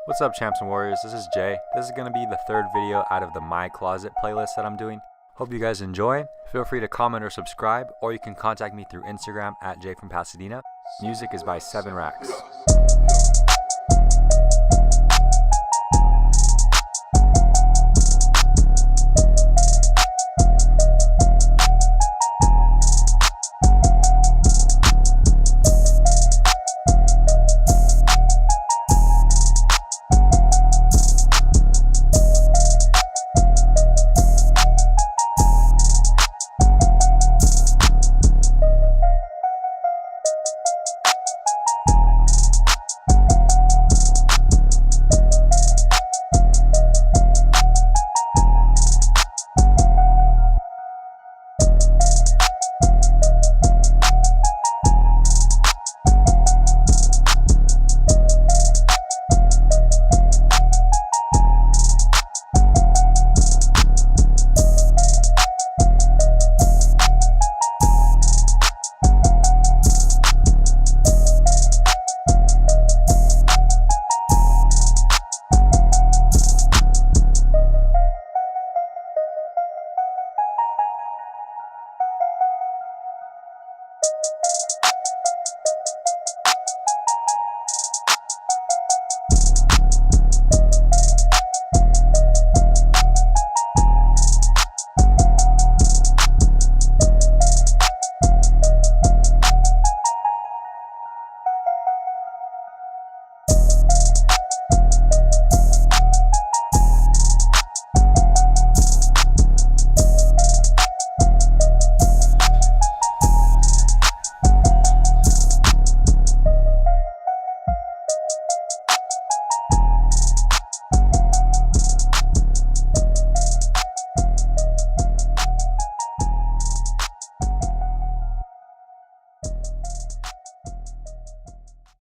What's up, champs and warriors? This is Jay. This is going to be the third video out of the My Closet playlist that I'm doing. Hope you guys enjoy. Feel free to comment or subscribe, or you can contact me through Instagram at Jay from Pasadena. Music is by 7 Racks.